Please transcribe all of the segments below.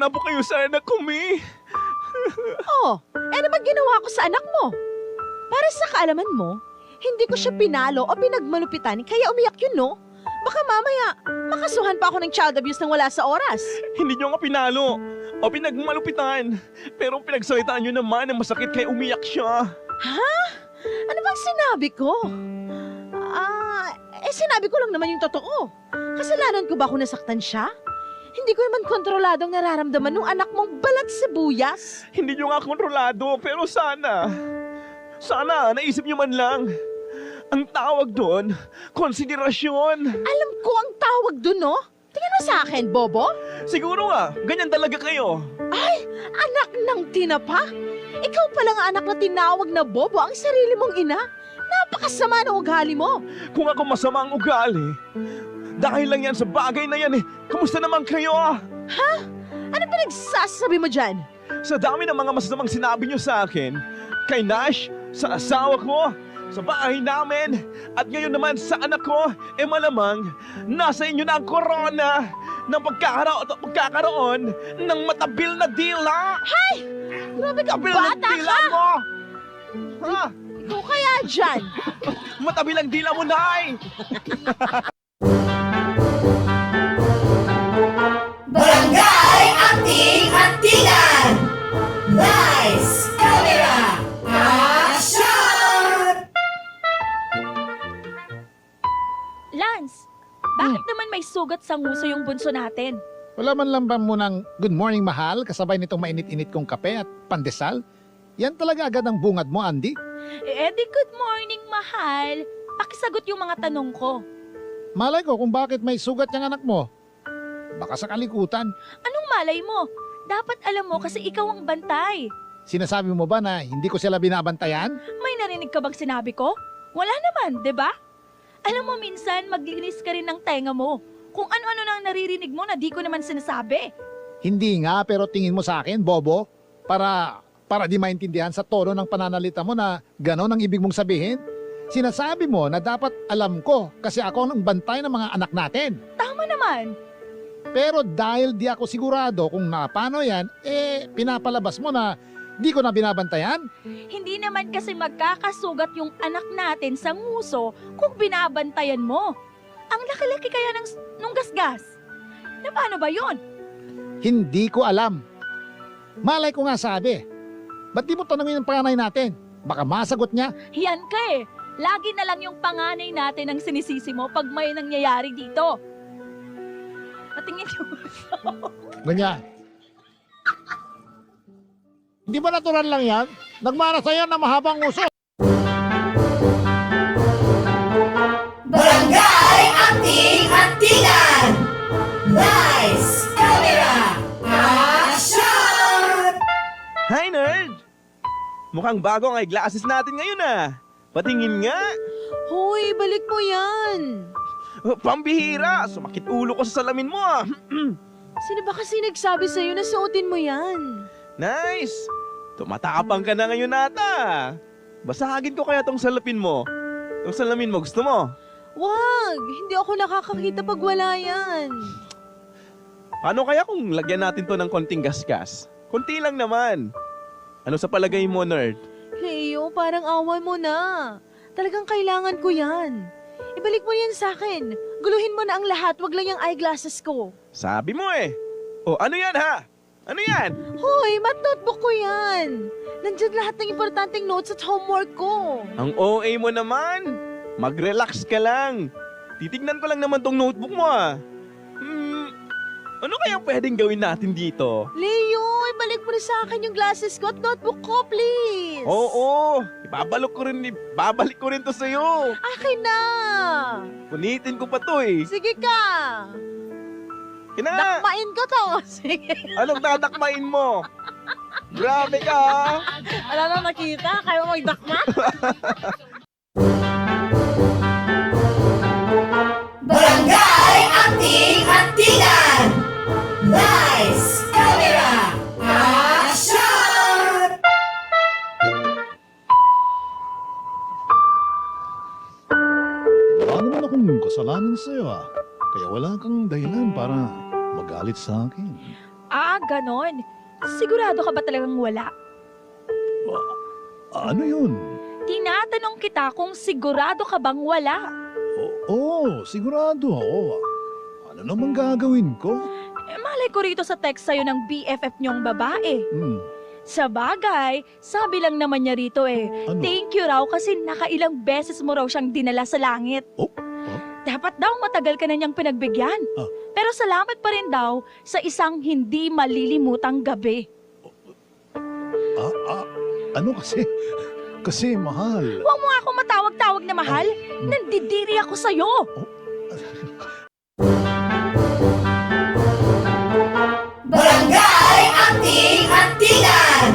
na po kayo sa anak ko, Mi. Oh, ano ba ginawa ko sa anak mo? Para sa kaalaman mo, hindi ko siya pinalo o pinagmalupitan kaya umiyak yun, no? Baka mamaya, makasuhan pa ako ng child abuse nang wala sa oras. Hindi nyo nga pinalo o pinagmalupitan. Pero pinagsalitaan nyo naman na masakit kaya umiyak siya. Ha? Ano bang sinabi ko? Sinabi ko lang naman yung totoo. Kasalanan ko ba kung nasaktan siya? Hindi ko naman kontroladong nararamdaman ng anak mong balat sibuyas. Hindi nyo nga kontrolado, pero sana naisip nyo man lang. Ang tawag doon, konsiderasyon. Alam ko ang tawag dun, no? Tingnan mo sa akin, Bobo. Siguro nga, ganyan talaga kayo. Ay, anak ng tinapa? Ikaw palang anak na tinawag na Bobo ang sarili mong ina? Napakasama ng ugali mo. Kung ako masama ang ugali, dahil lang yan sa bagay na yan eh. Kamusta naman kayo? Ha? Ano pinagsasabi mo dyan? Sa dami ng mga masasamang sinabi nyo sa akin, kay Nash, sa asawa ko, sa bahay namin, at ngayon naman sa anak ko, malamang nasa inyo na ang korona ng pagkakaroon ng matabil na dila. Hay! Grabe ka, Matabil na bata dila ka! mo! Ha? Ikaw kaya dyan? Matabil ang dila mo, Nay! Barangay Acting Actingan! Lights, camera, action! Lance, bakit naman may sugat sa nguso yung bunso natin? Wala man lang ba munang good morning mahal kasabay nitong mainit-init kong kape at pandesal? Yan talaga agad ang bungad mo, Andy. Di good morning, mahal. Pakisagot yung mga tanong ko. Malay ko kung bakit may sugat yung anak mo. Baka sa kalikutan. Anong malay mo? Dapat alam mo kasi ikaw ang bantay. Sinasabi mo ba na hindi ko sila binabantayan? May narinig ka bang sinabi ko? Wala naman, 'di ba? Alam mo minsan maglinis ka rin ng tenga mo. Kung ano-ano nang naririnig mo na di ko naman sinasabi. Hindi nga, pero tingin mo sa akin, Bobo, para di maintindihan sa tono ng pananalita mo na gano'n ang ibig mong sabihin. Sinasabi mo na dapat alam ko kasi ako ang bantay ng mga anak natin. Tama naman. Pero dahil di ako sigurado kung paano yan, pinapalabas mo na di ko na binabantayan? Hindi naman kasi magkakasugat yung anak natin sa nguso kung binabantayan mo. Ang laki-laki kaya nung gasgas. Na paano ba yun? Hindi ko alam. Malay ko nga sabi. Ba't di mo tanongin ang panganay natin? Baka masagot niya. Yan ka eh. Lagi na lang yung panganay natin ang sinisisi mo pag may nangyayari dito. Patingin yung Ganyan. Hindi ba natural lang yan? Nagmana sa'yo na mahabang uso. Barangay Acting Actingan! Lights, camera, action! Hi, nerd! Mukhang bago ang eyeglasses natin ngayon Patingin nga. Hoy, balik mo yan. Pambihira! Sumakit ulo ko sa salamin mo Sino ba kasi nagsabi sa'yo na suotin mo yan? Nice! Tumatapang ka na ngayon Basagin ko kaya tong salapin mo. Tong salamin mo, gusto mo? Wag! Hindi ako nakakakita pag wala yan. Paano kaya kung lagyan natin to ng konting gasgas? Konti lang naman. Ano sa palagay mo, nerd? Leo, parang awan mo na. Talagang kailangan ko yan. Ibalik mo yan sa akin. Guluhin mo na ang lahat, wag lang yung eyeglasses ko. Sabi mo O, ano yan Ano yan? Hoy, math notebook ko yan. Nandiyan lahat ng importanteng notes at homework ko. Ang OA mo naman. Mag-relax ka lang. Titignan ko lang naman tong notebook mo Ano kaya pwedeng gawin natin dito? Leo, ibalik mo na sa akin yung glasses ko at notebook ko, please. Oo, babalik ko rin to sa'yo. Akin na. Punitin ko pa to Sige ka. Kina, Dakmain ko to. Sige. anong dadakmain mo? Grabe ka Ano na nakita? Kaya mo magdakma? Barangay Acting Actingan! Lights, camera, action! Wala naman akong kasalanan sa'yo Kaya wala kang dahilan para magalit sa akin. Ah, ganon. Sigurado ka ba talagang wala? Ano yun? Tinatanong kita kung sigurado ka bang wala. Oo, sigurado ako. Ano naman gagawin ko? Malay ko rito sa text sa'yo ng BFF niyong babae. Sa bagay, sabi lang naman niya rito Ano? thank you raw kasi nakailang beses mo raw siyang dinala sa langit. Oh? Dapat daw matagal ka na niyang pinagbigyan. Ah. Pero salamat pa rin daw sa isang hindi malilimutang gabi. Ano kasi? Kasi mahal. Huwag mo nga ako matawag-tawag na mahal. Nandidiri ako sa'yo. Barangay Acting Actingan!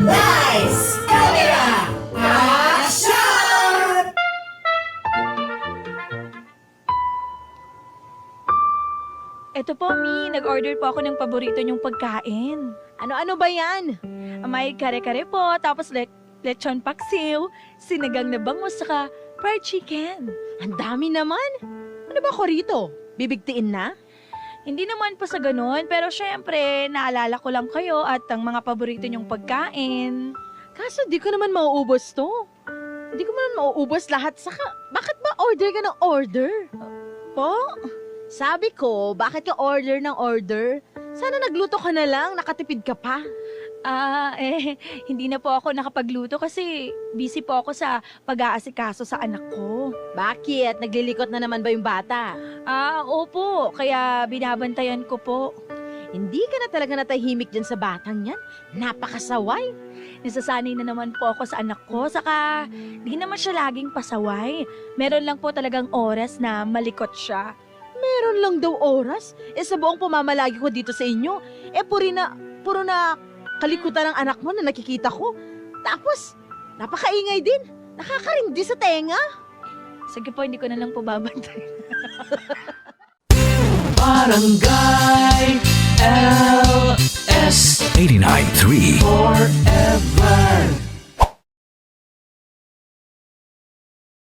Nice Camera! Action! Eto po, Mi. Nag-order po ako ng paborito niyong pagkain. Ano-ano ba yan? May kare-kare po, tapos lechon paksiw, sinigang na bangus, saka fried chicken. Ang dami naman. Ano ba ako rito? Bibigtiin na? Hindi naman po sa ganun, pero syempre, naalala ko lang kayo at ang mga paborito niyong pagkain. Kaso di ko naman mauubos to. Hindi ko naman mauubos lahat. Saka, bakit ba order ka ng order? Po? Sabi ko, bakit ka order ng order? Sana nagluto ka na lang, nakatipid ka pa. Hindi na po ako nakapagluto kasi busy po ako sa pag-aasikaso sa anak ko. Bakit? Naglilikot na naman ba yung bata? Opo, kaya binabantayan ko po. Hindi ka na talaga natahimik dyan sa batang yan. Napakasaway. Nasasanay na naman po ako sa anak ko, saka di naman siya laging pasaway. Meron lang po talagang oras na malikot siya. Meron lang daw oras. Sa buong pamamalagi ko dito sa inyo, puro na kalikutan ng anak mo na nakikita ko. Tapos, napakaingay din. Nakakarindi sa tenga. Sige po, hindi ko na lang po babantay. Barangay LS 89.3 Forever